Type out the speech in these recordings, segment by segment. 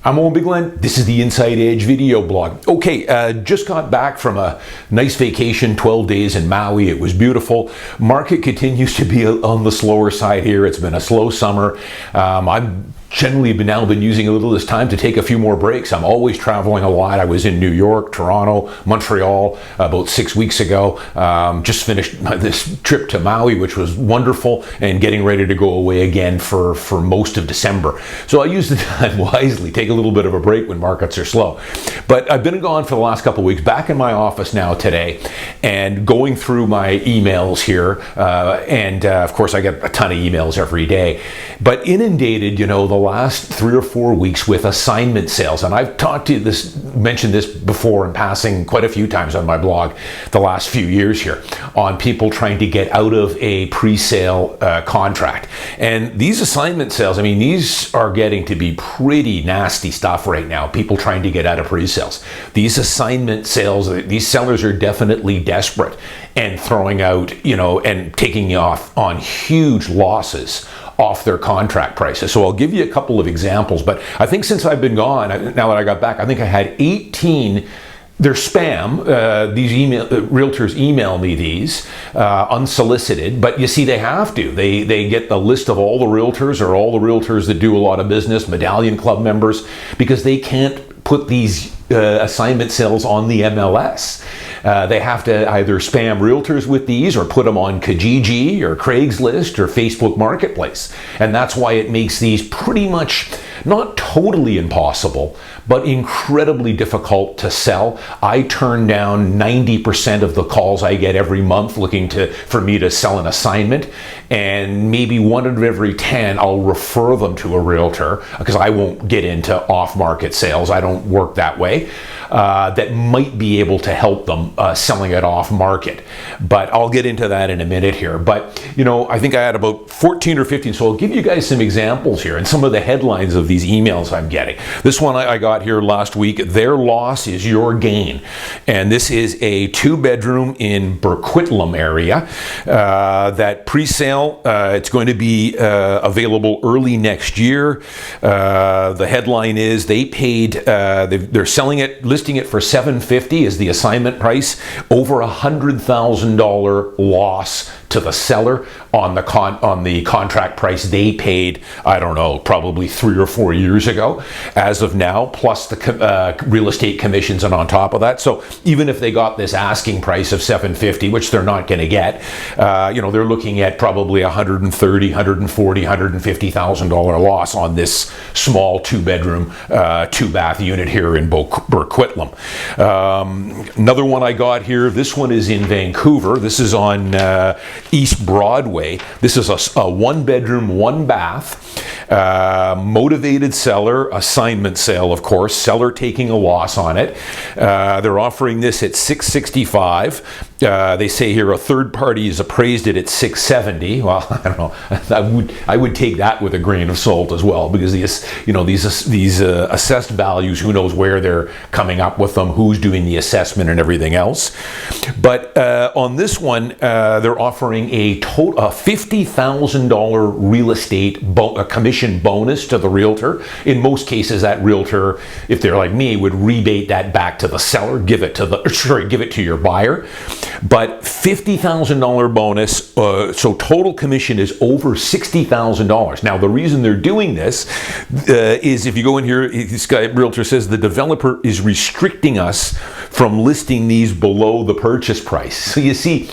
I'm Owen Bigland. This is the Inside Edge video blog. Okay, just got back from a nice vacation, 12 days in Maui. It was beautiful. Market continues to be on the slower side here. It's been a slow summer. I've generally now been using a little of this time to take a few more breaks. I'm always traveling a lot. I was in New York, Toronto, Montreal about 6 weeks ago. Just finished this trip to Maui, which was wonderful, and getting ready to go away again for most of December. So I use the time wisely, take a little bit of a break when markets are slow. But I've been gone for the last couple of weeks, back in my office now today, and going through my emails here. Of course, I get a ton of emails every day, but inundated, the last 3 or 4 weeks with assignment sales. And I've mentioned this before in passing quite a few times on my blog the last few years here on people trying to get out of a pre-sale contract. And these assignment sales, these are getting to be pretty nasty stuff right now. People trying to get out of pre-sales. These assignment sales, these sellers are definitely desperate and throwing out, and taking off on huge losses off their contract prices. So I'll give you a couple of examples, but I think since I've been gone, now that I got back, I think I had 18. They're spam. These realtors email me these unsolicited, but you see, they have to. They get the list of all the realtors or all the realtors that do a lot of business, Medallion club members, because they can't put these assignment sales on the MLS. They have to either spam realtors with these or put them on Kijiji or Craigslist or Facebook Marketplace. And that's why it makes these pretty much not totally impossible, but incredibly difficult to sell. I turn down 90% of the calls I get every month looking for me to sell an assignment, and maybe 1 out of every 10 I'll refer them to a realtor, because I won't get into off-market sales. I don't work that way. That might be able to help them selling it off market. But I'll get into that in a minute here. But, I think I had about 14 or 15, so I'll give you guys some examples here and some of the headlines of these emails I'm getting. This one I got here last week: their loss is your gain. And this is a 2-bedroom in Burquitlam area that pre-sale. It's going to be available early next year. The headline is they paid, they're selling it, listing it for $750 is the assignment price, over $100,000 loss to the seller on the contract price they paid, I don't know, probably 3 or 4 years ago as of now, plus the real estate commissions and on top of that. So even if they got this asking price of $750, which they're not going to get, they're looking at probably $130,000, $140,000, $150,000 loss on this small 2-bedroom, 2-bath unit here in Burquitlam. Another one I got here, this one is in Vancouver. This is on East Broadway. This is a 1-bedroom, 1-bath, motivated seller, assignment sale, of course, seller taking a loss on it. They're offering this at $665. They say here a third party is appraised it at $670. Well, I don't know. I would take that with a grain of salt as well, because these assessed values, who knows where they're coming up with them, who's doing the assessment and everything else. But on this one, they're offering a $50,000 real estate commission bonus to the realtor. In most cases, that realtor, if they're like me, would rebate that back to the seller, give it to your buyer. But $50,000 bonus, so total commission is over $60,000. Now, the reason they're doing this is, if you go in here, this guy realtor says the developer is restricting us from listing these below the purchase price. So you see,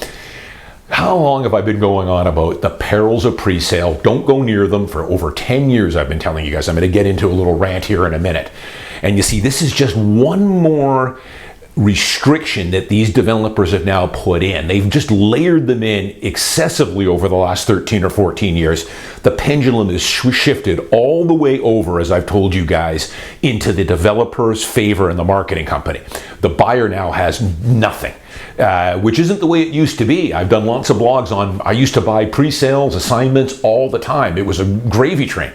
how long have I been going on about the perils of pre-sale? Don't go near them. For over 10 years I've been telling you guys. I'm going to get into a little rant here in a minute. And you see, this is just one more restriction that these developers have now put in. They've just layered them in excessively over the last 13 or 14 years. The pendulum is shifted all the way over, as I've told you guys, into the developer's favor and the marketing company. The buyer now has nothing. Which isn't the way it used to be. I've done lots of blogs on, I used to buy pre-sales, assignments all the time. It was a gravy train.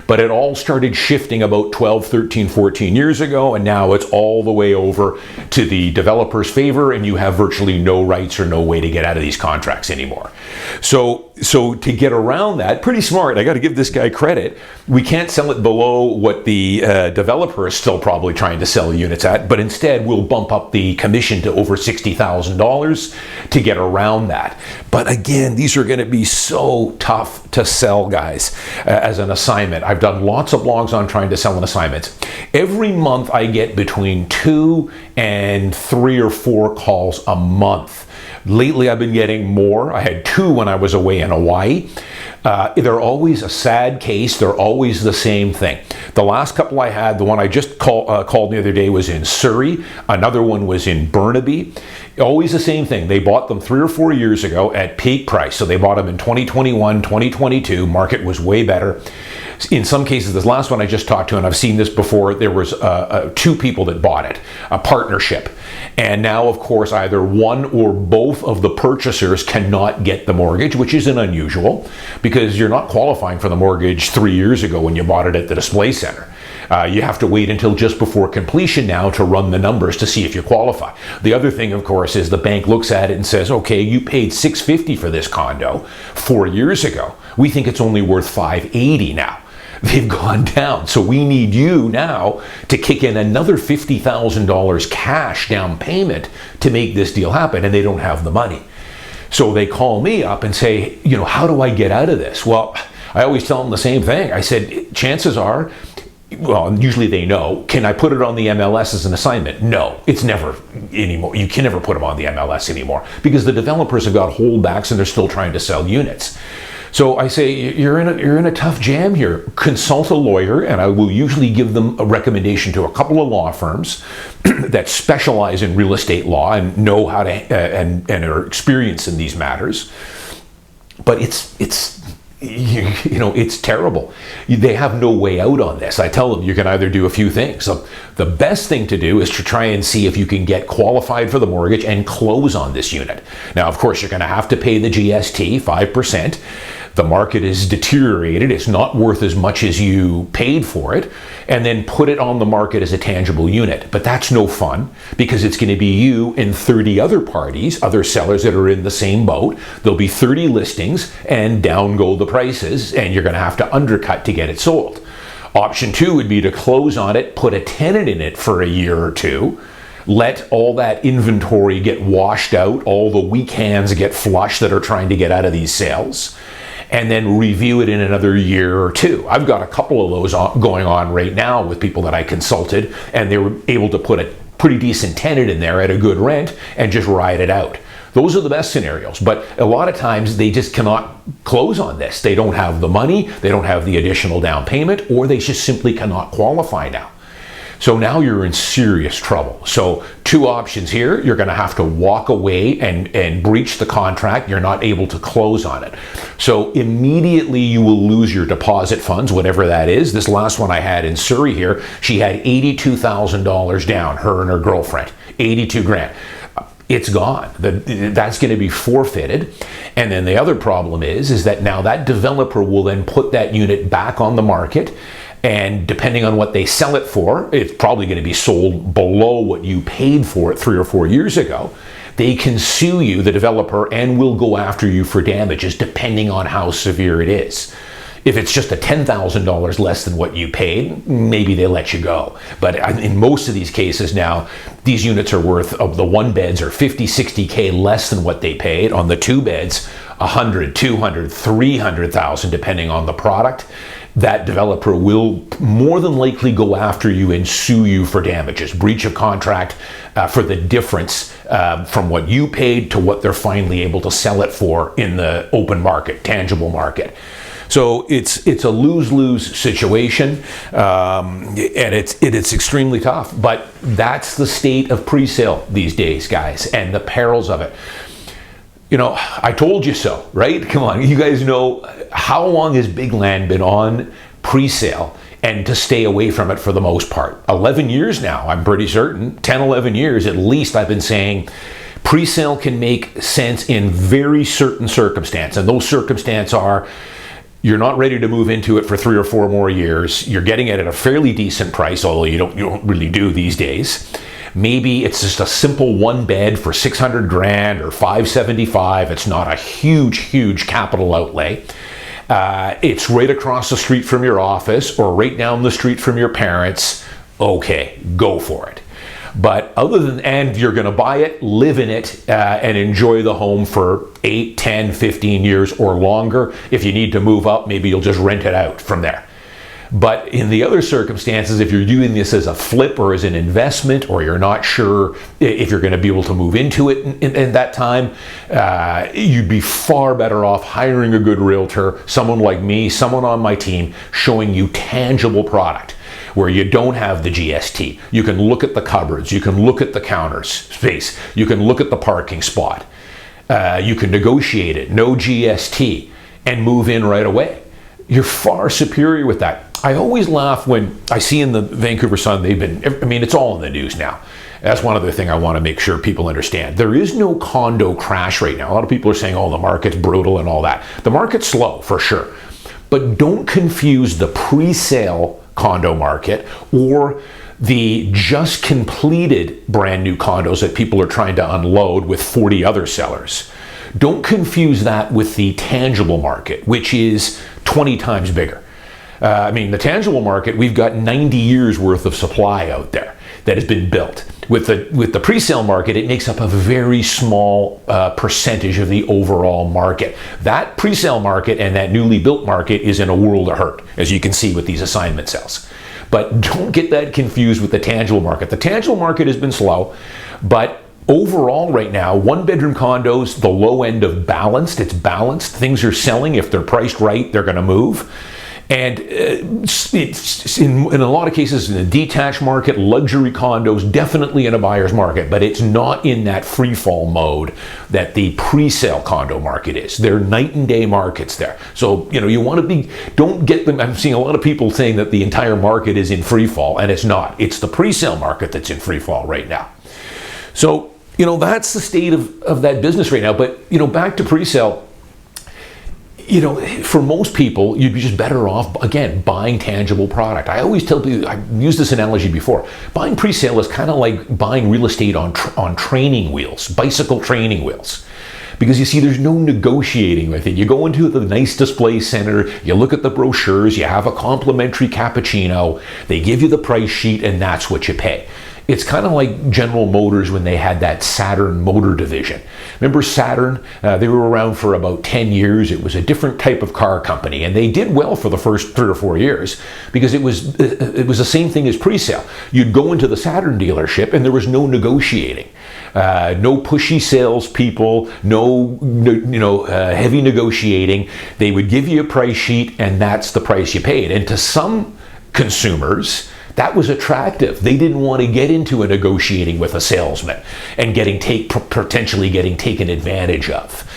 But it all started shifting about 12, 13, 14 years ago, and now it's all the way over to the developer's favor, and you have virtually no rights or no way to get out of these contracts anymore. So So to get around that, pretty smart. I got to give this guy credit. We can't sell it below what the developer is still probably trying to sell units at, but instead we'll bump up the commission to over $60,000 to get around that. But again, these are going to be so tough to sell, guys, as an assignment. I've done lots of blogs on trying to sell an assignment. Every month I get between 2 and 3 or 4 calls a month. Lately, I've been getting more. I had 2 when I was away in Hawaii. They're always a sad case. They're always the same thing. The last couple I had, the one I just called the other day was in Surrey. Another one was in Burnaby. Always the same thing. They bought them 3 or 4 years ago at peak price. So they bought them in 2021, 2022. Market was way better. In some cases, this last one I just talked to, and I've seen this before, there was 2 people that bought it, a partnership. And now, of course, either one or both of the purchasers cannot get the mortgage, which isn't unusual because you're not qualifying for the mortgage 3 years ago when you bought it at the display center. You have to wait until just before completion now to run the numbers to see if you qualify. The other thing, of course, is the bank looks at it and says, okay, you paid $650 for this condo 4 years ago. We think it's only worth $580 now. They've gone down. So we need you now to kick in another $50,000 cash down payment to make this deal happen, and they don't have the money. So they call me up and say, you know, how do I get out of this? Well, I always tell them the same thing. I said, chances are, well, usually they know, can I put it on the MLS as an assignment? No, it's never anymore. You can never put them on the MLS anymore because the developers have got holdbacks and they're still trying to sell units. So I say, you're in a tough jam here. Consult a lawyer, and I will usually give them a recommendation to a couple of law firms that specialize in real estate law and know how to and are experienced in these matters. But it's terrible. They have no way out on this. I tell them you can either do a few things. So the best thing to do is to try and see if you can get qualified for the mortgage and close on this unit. Now, of course, you're going to have to pay the GST, 5%. The market is deteriorated. It's not worth as much as you paid for it. And then put it on the market as a tangible unit. But that's no fun because it's going to be you and 30 other parties, other sellers that are in the same boat. There'll be 30 listings and down go the prices, and you're going to have to undercut to get it sold. Option 2 would be to close on it, put a tenant in it for a year or 2, let all that inventory get washed out, all the weak hands get flushed that are trying to get out of these sales, and then review it in another year or 2. I've got a couple of those going on right now with people that I consulted, and they were able to put a pretty decent tenant in there at a good rent and just ride it out. Those are the best scenarios, but a lot of times they just cannot close on this. They don't have the money, they don't have the additional down payment, or they just simply cannot qualify now. So now you're in serious trouble. So 2 options here. You're going to have to walk away and breach the contract. You're not able to close on it. So immediately you will lose your deposit funds, whatever that is. This last one I had in Surrey here, she had $82,000 down, her and her girlfriend, 82 grand. It's gone. That's going to be forfeited. And then the other problem is that now that developer will then put that unit back on the market. And depending on what they sell it for, it's probably going to be sold below what you paid for it 3 or 4 years ago. They can sue you, the developer, and will go after you for damages depending on how severe it is. If it's just a $10,000 less than what you paid, maybe they let you go. But in most of these cases now, these units are worth, of the 1 beds, are 50, 60K less than what they paid. On the 2 beds, 100, 200, 300,000 depending on the product. That developer will more than likely go after you and sue you for damages, breach of contract, for the difference from what you paid to what they're finally able to sell it for in the open market, tangible market. So it's a lose-lose situation, and it's extremely tough. But that's the state of pre-sale these days, guys, and the perils of it. You know, I told you so, right? Come on, you guys know, how long has Bigland been on pre-sale and to stay away from it for the most part? 11 years now, I'm pretty certain. 10, 11 years at least I've been saying pre-sale can make sense in very certain circumstances. And those circumstances are, you're not ready to move into it for 3 or 4 more years. You're getting it at a fairly decent price, although you don't really do these days. Maybe it's just a simple one bed for 600 grand or 575. It's not a huge capital outlay. It's right across the street from your office or right down the street from your parents. Okay, go for it. But and you're going to buy it, live in it, and enjoy the home for 8, 10, 15 years or longer. If you need to move up, maybe you'll just rent it out from there. But in the other circumstances, if you're doing this as a flip or as an investment, or you're not sure if you're going to be able to move into it in that time, you'd be far better off hiring a good realtor, someone like me, someone on my team, showing you tangible product where you don't have the GST. You can look at the cupboards, you can look at the counter space, you can look at the parking spot, you can negotiate it, no GST, and move in right away. You're far superior with that. I always laugh when I see in the Vancouver Sun, it's all in the news now. That's one other thing I want to make sure people understand. There is no condo crash right now. A lot of people are saying, oh, the market's brutal and all that. The market's slow, for sure. But don't confuse the pre-sale condo market or the just completed brand new condos that people are trying to unload with 40 other sellers. Don't confuse that with the tangible market, which is 20 times bigger. The tangible market, we've got 90 years worth of supply out there that has been built. With the pre-sale market, it makes up a very small percentage of the overall market. That pre-sale market and that newly built market is in a world of hurt, as you can see with these assignment sales. But don't get that confused with the tangible market. The tangible market has been slow, but overall right now, one-bedroom condos, the low end of balanced. It's balanced. Things are selling. If they're priced right, they're going to move. And it's in a lot of cases in the detached market, luxury condos, definitely in a buyer's market, but it's not in that free fall mode that the pre-sale condo market is. They're night and day markets there. So, you want to don't get them. I'm seeing a lot of people saying that the entire market is in free fall, and it's not. It's the pre-sale market that's in free fall right now. So, that's the state of that business right now. But, back to pre-sale, for most people, you'd be just better off, again, buying tangible product. I always tell people, I've used this analogy before, buying pre-sale is kind of like buying real estate on training wheels, bicycle training wheels. Because you see, there's no negotiating with it. You go into the nice display center, you look at the brochures, you have a complimentary cappuccino, they give you the price sheet, and that's what you pay. It's kind of like General Motors when they had that Saturn motor division. Remember Saturn? They were around for about 10 years. It was a different type of car company, and they did well for the first 3 or 4 years because it was the same thing as pre-sale. You'd go into the Saturn dealership, and there was no negotiating. No pushy salespeople, no heavy negotiating. They would give you a price sheet, and that's the price you paid. And to some consumers, that was attractive. They didn't want to get into a negotiating with a salesman and potentially getting taken advantage of.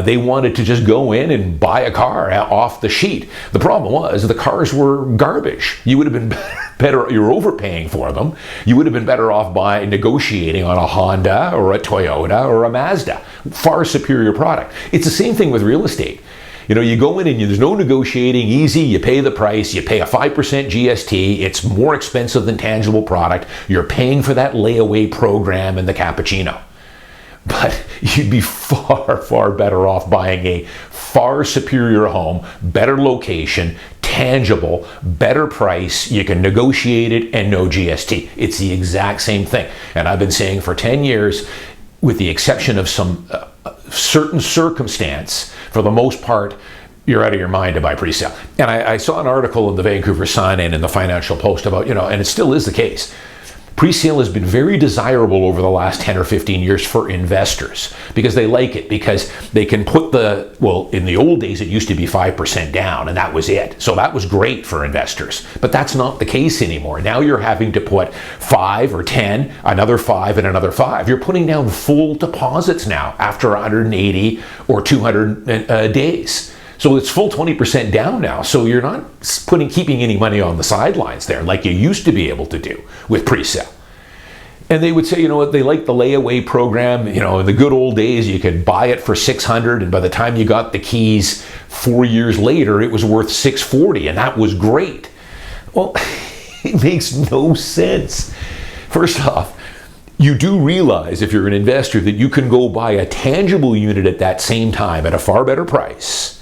They wanted to just go in and buy a car off the sheet. The problem was the cars were garbage. You would have been better. You're overpaying for them. You would have been better off by negotiating on a Honda or a Toyota or a Mazda. Far superior product. It's the same thing with real estate. You go in and there's no negotiating, easy, you pay the price, you pay a 5% GST, it's more expensive than tangible product, you're paying for that layaway program and the cappuccino. But you'd be far better off buying a far superior home, better location, tangible, better price, you can negotiate it, and no GST. It's the exact same thing. And I've been saying for 10 years, with the exception of some certain circumstance, for the most part, you're out of your mind to buy pre-sale. And I saw an article in the Vancouver Sun and in the Financial Post about, and it still is the case. Pre-sale has been very desirable over the last 10 or 15 years for investors because they like it, because they can put in the old days it used to be 5% down and that was it. So that was great for investors. But that's not the case anymore. Now you're having to put 5 or 10, another 5 and another 5. You're putting down full deposits now after 180 or 200 days. So it's full 20% down now. So you're not keeping any money on the sidelines there like you used to be able to do with pre-sale. And they would say, they like the layaway program. In the good old days, you could buy it for $600, and by the time you got the keys 4 years later, it was worth $640, and that was great. Well, it makes no sense. First off, you do realize, if you're an investor, that you can go buy a tangible unit at that same time at a far better price.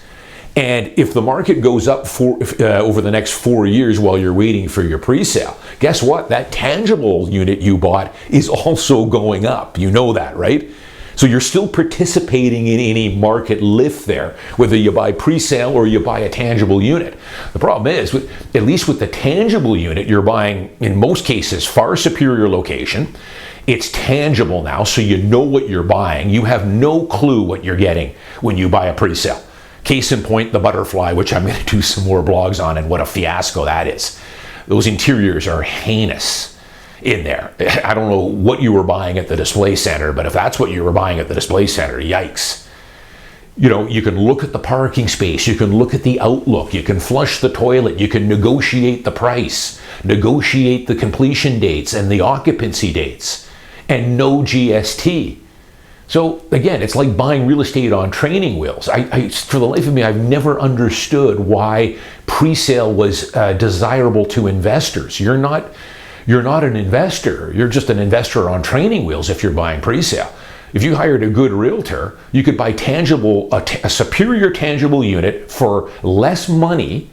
And if the market goes up over the next 4 years while you're waiting for your pre-sale, guess what? That tangible unit you bought is also going up. You know that, right? So you're still participating in any market lift there, whether you buy pre-sale or you buy a tangible unit. The problem is, at least with the tangible unit, you're buying, in most cases, far superior location. It's tangible now, so you know what you're buying. You have no clue what you're getting when you buy a pre-sale. Case in point, the Butterfly, which I'm going to do some more blogs on, and what a fiasco that is. Those interiors are heinous in there. I don't know what you were buying at the display center, but if that's what you were buying at the display center, yikes. You know, you can look at the parking space, you can look at the outlook, you can flush the toilet, you can negotiate the price, negotiate the completion dates and the occupancy dates, and no GST. So again, it's like buying real estate on training wheels. For the life of me, I've never understood why pre-sale was desirable to investors. You're not an investor. You're just an investor on training wheels if you're buying pre-sale. If you hired a good realtor, you could buy a superior tangible unit for less money,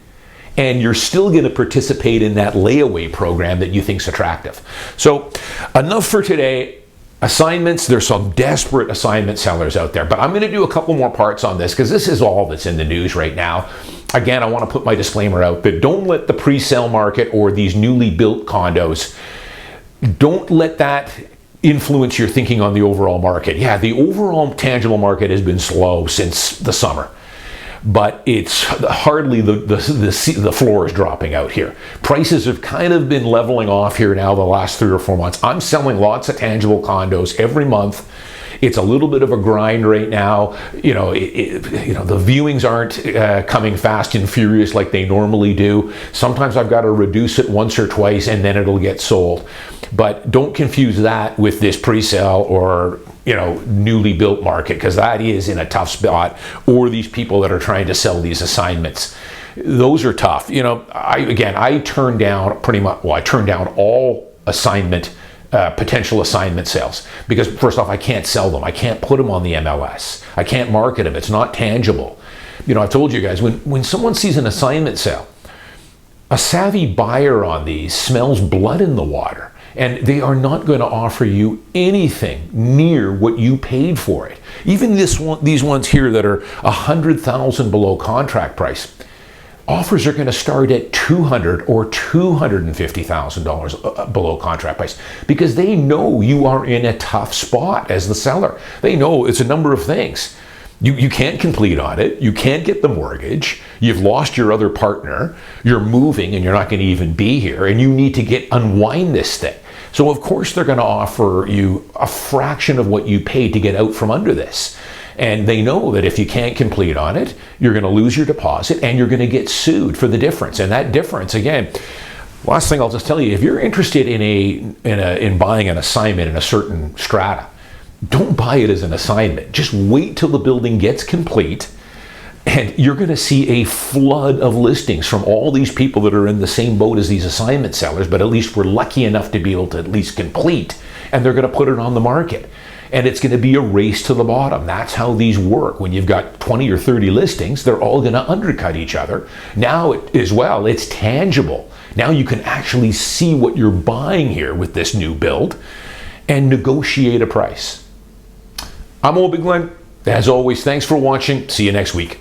and you're still going to participate in that layaway program that you think's attractive. So enough for today. Assignments, there's some desperate assignment sellers out there, but I'm going to do a couple more parts on this because this is all that's in the news right now. Again, I want to put my disclaimer out that don't let the pre-sale market or these newly built condos, don't let that influence your thinking on the overall market. Yeah, the overall tangible market has been slow since the summer, but it's hardly the floor is dropping out here. Prices have kind of been leveling off here now the last 3 or 4 months. I'm selling lots of tangible condos every month. It's a little bit of a grind right now. You know, the viewings aren't coming fast and furious like they normally do. Sometimes I've got to reduce it once or twice and then it'll get sold. But don't confuse that with this pre-sale or newly built market, because that is in a tough spot, or these people that are trying to sell these assignments. Those are tough. I turned down I turned down all potential assignment sales because, first off, I can't sell them. I can't put them on the MLS. I can't market them. It's not tangible. I've told you guys, when someone sees an assignment sale, a savvy buyer on these smells blood in the water. And they are not going to offer you anything near what you paid for it. Even these ones here that are $100,000 below contract price, offers are going to start at $200,000 or $250,000 below contract price because they know you are in a tough spot as the seller. They know it's a number of things. You can't complete on it. You can't get the mortgage. You've lost your other partner. You're moving and you're not going to even be here. And you need to unwind this thing. So of course they're going to offer you a fraction of what you paid to get out from under this. And they know that if you can't complete on it, you're going to lose your deposit and you're going to get sued for the difference. And that difference, again, last thing I'll just tell you, if you're interested in buying an assignment in a certain strata, don't buy it as an assignment. Just wait till the building gets complete, and you're going to see a flood of listings from all these people that are in the same boat as these assignment sellers, but at least we're lucky enough to be able to at least complete, and they're going to put it on the market. And it's going to be a race to the bottom. That's how these work. When you've got 20 or 30 listings, they're all going to undercut each other. Now, it's tangible. Now you can actually see what you're buying here with this new build and negotiate a price. I'm Owen Bigland. As always, thanks for watching. See you next week.